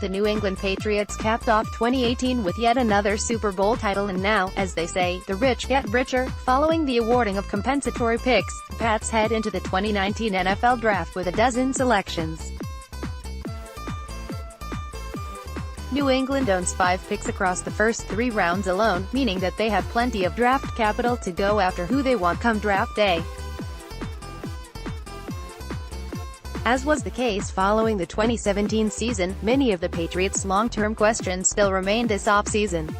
The New England Patriots capped off 2018 with yet another Super Bowl title, and now, as they say, the rich get richer. Following the awarding of compensatory picks, the Pats head into the 2019 NFL Draft with a dozen selections. New England owns 5 picks across the first 3 rounds alone, meaning that they have plenty of draft capital to go after who they want come draft day. As was the case following the 2017 season, many of the Patriots' long-term questions still remain this offseason.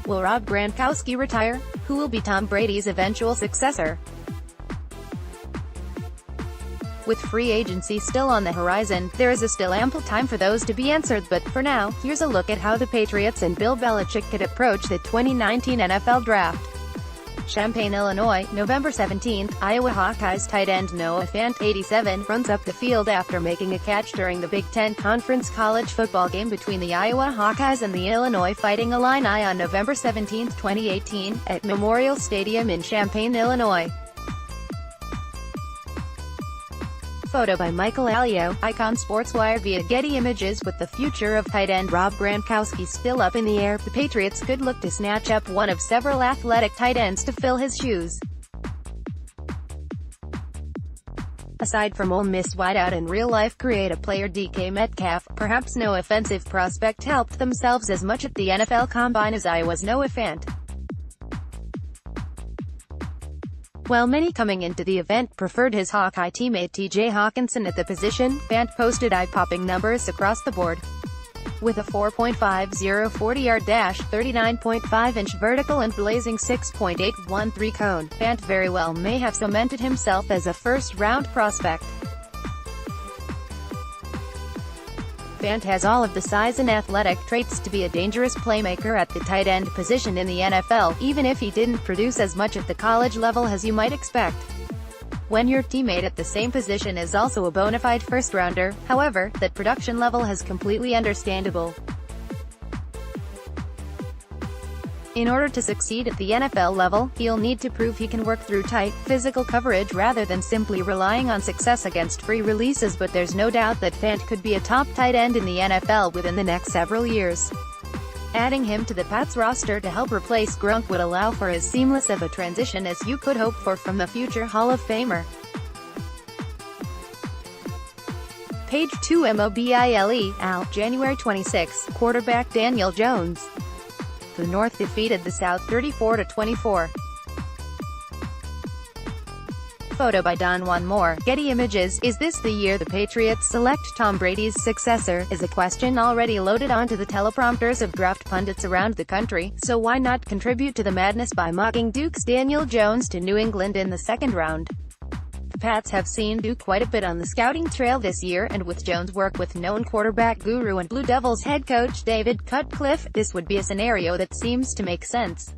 Will Rob Gronkowski retire? Who will be Tom Brady's eventual successor? With free agency still on the horizon, there is still ample time for those to be answered, but for now, here's a look at how the Patriots and Bill Belichick could approach the 2019 NFL Draft. Champaign, Illinois, November 17. Iowa Hawkeyes tight end Noah Fant, 87, runs up the field after making a catch during the Big Ten Conference college football game between the Iowa Hawkeyes and the Illinois Fighting Illini on November 17, 2018, at Memorial Stadium in Champaign, Illinois. Photo by Michael Alio, Icon Sportswire via Getty Images. With the future of tight end Rob Gronkowski still up in the air, the Patriots could look to snatch up one of several athletic tight ends to fill his shoes. Aside from Ole Miss wideout and real-life creative player DK Metcalf, perhaps no offensive prospect helped themselves as much at the NFL Combine as Iowa's Noah Fant. While many coming into the event preferred his Hawkeye teammate TJ Hawkinson at the position, Fant posted eye-popping numbers across the board. With a 4.50 40-yard dash, 39.5-inch vertical and blazing 6.813 cone, Fant very well may have cemented himself as a first-round prospect. Fant has all of the size and athletic traits to be a dangerous playmaker at the tight end position in the NFL, even if he didn't produce as much at the college level as you might expect. When your teammate at the same position is also a bona fide first-rounder, however, that production level is completely understandable. In order to succeed at the NFL level, he'll need to prove he can work through tight, physical coverage rather than simply relying on success against free releases, but there's no doubt that Fant could be a top tight end in the NFL within the next several years. Adding him to the Pats roster to help replace Gronk would allow for as seamless of a transition as you could hope for from the future Hall of Famer. Page 2 MOBILE, Al, January 26, quarterback Daniel Jones. The North defeated the South 34-24. Photo by Don Juan Moore, Getty Images. Is this the year the Patriots select Tom Brady's successor? Is a question already loaded onto the teleprompters of draft pundits around the country, so why not contribute to the madness by mocking Duke's Daniel Jones to New England in the second round? The Pats have seen Duke quite a bit on the scouting trail this year, and with Jones' work with known quarterback guru and Blue Devils head coach David Cutcliffe, this would be a scenario that seems to make sense.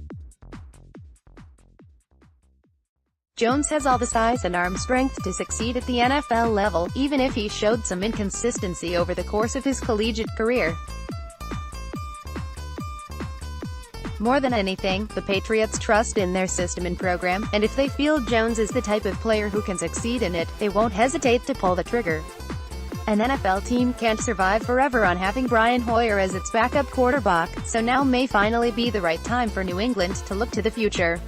Jones has all the size and arm strength to succeed at the NFL level, even if he showed some inconsistency over the course of his collegiate career. More than anything, the Patriots trust in their system and program, and if they feel Jones is the type of player who can succeed in it, they won't hesitate to pull the trigger. An NFL team can't survive forever on having Brian Hoyer as its backup quarterback, so now may finally be the right time for New England to look to the future.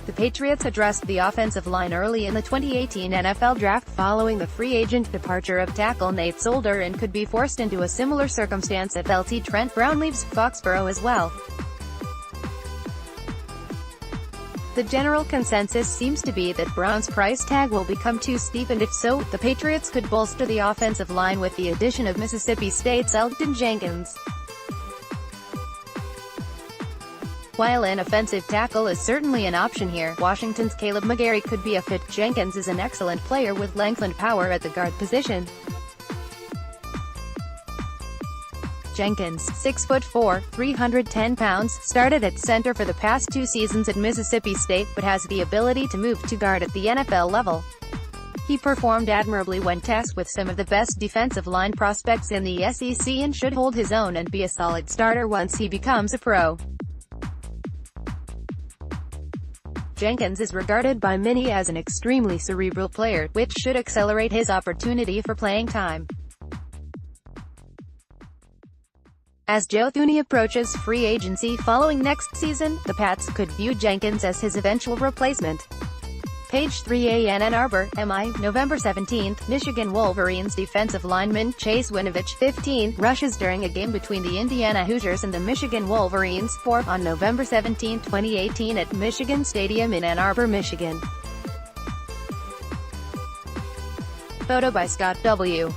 The Patriots addressed the offensive line early in the 2018 NFL Draft following the free agent departure of tackle Nate Solder, and could be forced into a similar circumstance if LT Trent Brown leaves Foxborough as well. The general consensus seems to be that Brown's price tag will become too steep, and if so, the Patriots could bolster the offensive line with the addition of Mississippi State's Elgton Jenkins. While an offensive tackle is certainly an option here, Washington's Caleb McGarry could be a fit. Jenkins is an excellent player with length and power at the guard position. Jenkins, 6'4", 310 pounds, started at center for the past 2 seasons at Mississippi State, but has the ability to move to guard at the NFL level. He performed admirably when tasked with some of the best defensive line prospects in the SEC and should hold his own and be a solid starter once he becomes a pro. Jenkins is regarded by many as an extremely cerebral player, which should accelerate his opportunity for playing time. As Joe Thuney approaches free agency following next season, the Pats could view Jenkins as his eventual replacement. Page 3 Ann Arbor, MI, November 17. Michigan Wolverines defensive lineman Chase Winovich, 15, rushes during a game between the Indiana Hoosiers and the Michigan Wolverines, 4, on November 17, 2018 at Michigan Stadium in Ann Arbor, Michigan. Photo by Scott W.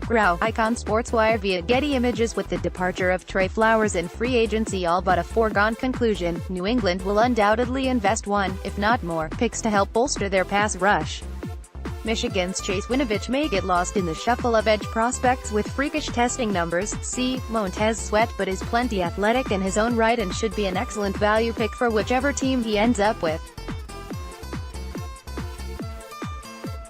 Grau, Icon SportsWire via Getty Images. With the departure of Trey Flowers in free agency all but a foregone conclusion, New England will undoubtedly invest one, if not more, picks to help bolster their pass rush. Michigan's Chase Winovich may get lost in the shuffle of edge prospects with freakish testing numbers. See, Montez Sweat, but is plenty athletic in his own right and should be an excellent value pick for whichever team he ends up with.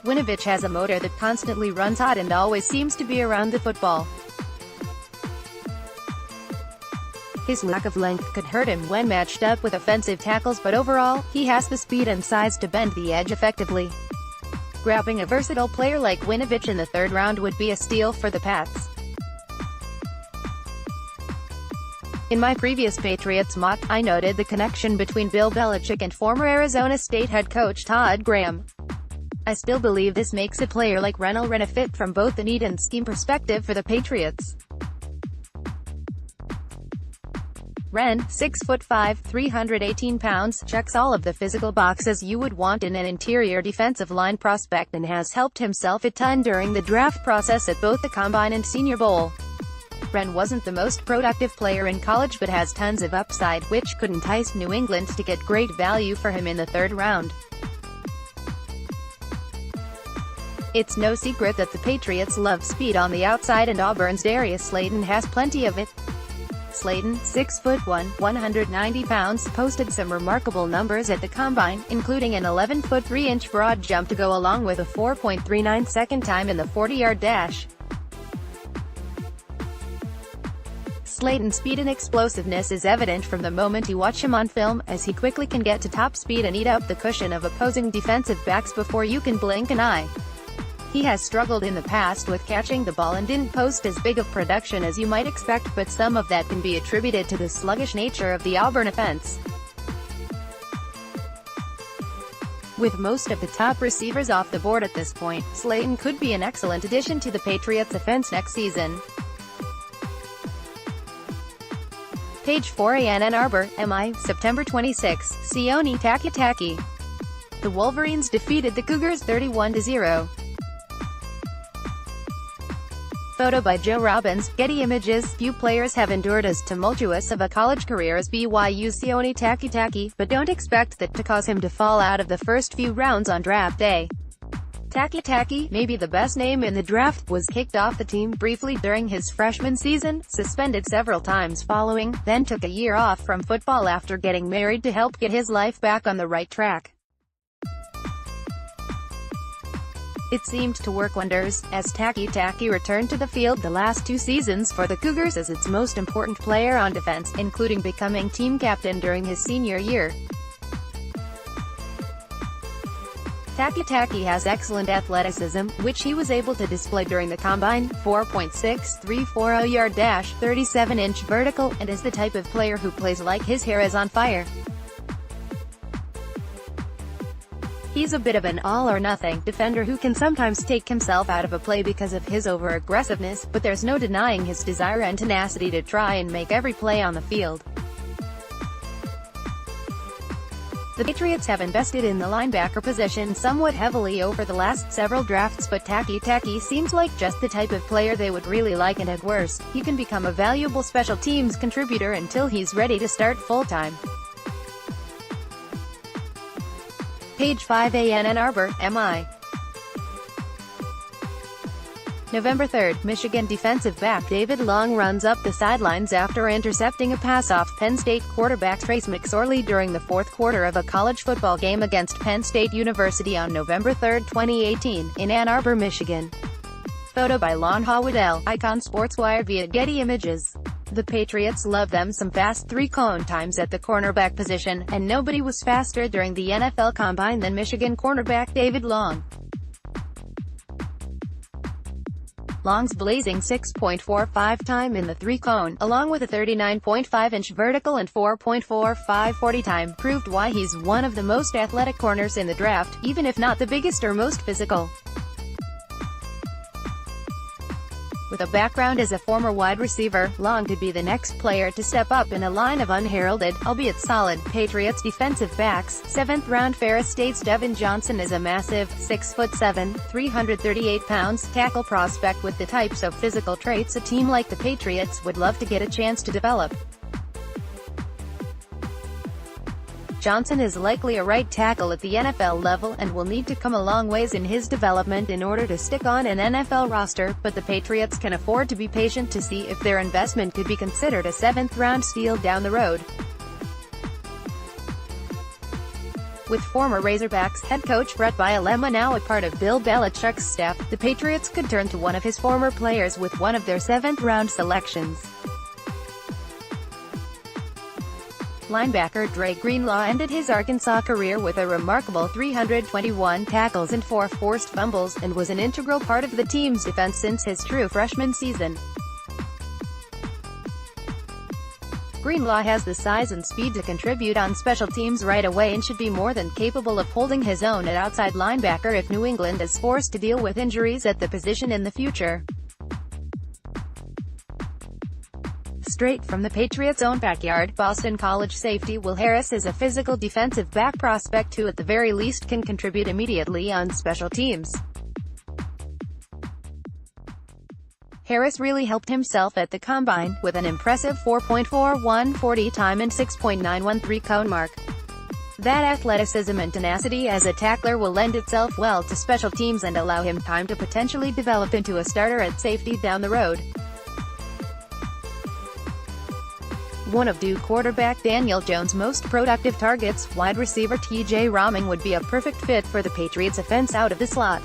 Winovich has a motor that constantly runs hot and always seems to be around the football. His lack of length could hurt him when matched up with offensive tackles, but overall, he has the speed and size to bend the edge effectively. Grabbing a versatile player like Winovich in the third round would be a steal for the Pats. In my previous Patriots mock, I noted the connection between Bill Belichick and former Arizona State head coach Todd Graham. I still believe this makes a player like Wren a fit from both the need and scheme perspective for the Patriots. Wren, 6'5", 318 pounds, checks all of the physical boxes you would want in an interior defensive line prospect and has helped himself a ton during the draft process at both the Combine and Senior Bowl. Wren wasn't the most productive player in college but has tons of upside, which could entice New England to get great value for him in the third round. It's no secret that the Patriots love speed on the outside, and Auburn's Darius Slayton has plenty of it. Slayton, 6'1", 190 pounds, posted some remarkable numbers at the Combine, including an 11-foot 3-inch broad jump to go along with a 4.39 second time in the 40-yard dash. Slayton's speed and explosiveness is evident from the moment you watch him on film, as he quickly can get to top speed and eat up the cushion of opposing defensive backs before you can blink an eye. He has struggled in the past with catching the ball and didn't post as big of production as you might expect, but some of that can be attributed to the sluggish nature of the Auburn offense. With most of the top receivers off the board at this point, Slayton could be an excellent addition to the Patriots' offense next season. Page 4 Ann Arbor, MI, September 26, Sione Takitaki. The Wolverines defeated the Cougars 31-0. Photo by Joe Robbins, Getty Images. Few players have endured as tumultuous of a college career as BYU's Sione Takitaki, but don't expect that to cause him to fall out of the first few rounds on draft day. Takitaki, maybe the best name in the draft, was kicked off the team briefly during his freshman season, suspended several times following, then took a year off from football after getting married to help get his life back on the right track. It seemed to work wonders, as Takitaki returned to the field the last two seasons for the Cougars as its most important player on defense, including becoming team captain during his senior year. Takitaki has excellent athleticism, which he was able to display during the Combine, 4.6340-yard dash, 37-inch vertical, and is the type of player who plays like his hair is on fire. He's a bit of an all-or-nothing defender who can sometimes take himself out of a play because of his over-aggressiveness, but there's no denying his desire and tenacity to try and make every play on the field. The Patriots have invested in the linebacker position somewhat heavily over the last several drafts, but Takitaki seems like just the type of player they would really like, and at worst, he can become a valuable special teams contributor until he's ready to start full-time. Page 5 Ann Arbor, MI. November 3, Michigan defensive back David Long runs up the sidelines after intercepting a pass off Penn State quarterback Trace McSorley during the fourth quarter of a college football game against Penn State University on November 3, 2018, in Ann Arbor, Michigan. Photo by Lon Waddell, Icon SportsWire via Getty Images. The Patriots love them some fast three-cone times at the cornerback position, and nobody was faster during the NFL Combine than Michigan cornerback David Long. Long's blazing 6.45 time in the three-cone, along with a 39.5-inch vertical and 4.45 40 time, proved why he's one of the most athletic corners in the draft, even if not the biggest or most physical. With a background as a former wide receiver, Long could be the next player to step up in a line of unheralded, albeit solid, Patriots defensive backs. 7th-round Ferris State's Devin Johnson is a massive, 6'7", 338 pounds, tackle prospect with the types of physical traits a team like the Patriots would love to get a chance to develop. Johnson is likely a right tackle at the NFL level, and will need to come a long ways in his development in order to stick on an NFL roster, but the Patriots can afford to be patient to see if their investment could be considered a 7th-round steal down the road. With former Razorbacks head coach Brett Bielema now a part of Bill Belichick's staff, the Patriots could turn to one of his former players with one of their 7th-round selections. Linebacker Dre Greenlaw ended his Arkansas career with a remarkable 321 tackles and 4 forced fumbles, and was an integral part of the team's defense since his true freshman season. Greenlaw has the size and speed to contribute on special teams right away and should be more than capable of holding his own at outside linebacker if New England is forced to deal with injuries at the position in the future. Straight from the Patriots' own backyard, Boston College safety Will Harris is a physical defensive back prospect who at the very least can contribute immediately on special teams. Harris really helped himself at the Combine, with an impressive 4.41 40 time and 6.91 three-cone mark. That athleticism and tenacity as a tackler will lend itself well to special teams and allow him time to potentially develop into a starter at safety down the road. One of Duke quarterback Daniel Jones' most productive targets, wide receiver T.J. Rahming would be a perfect fit for the Patriots' offense out of the slot.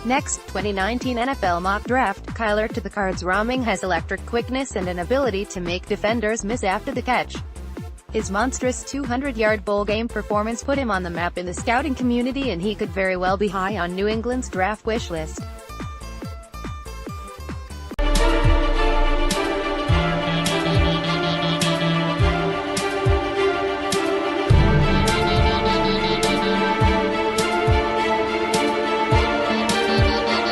Next, 2019 NFL Mock Draft, Kyler to the Cards. Rahming has electric quickness and an ability to make defenders miss after the catch. His monstrous 200-yard bowl game performance put him on the map in the scouting community, and he could very well be high on New England's draft wish list.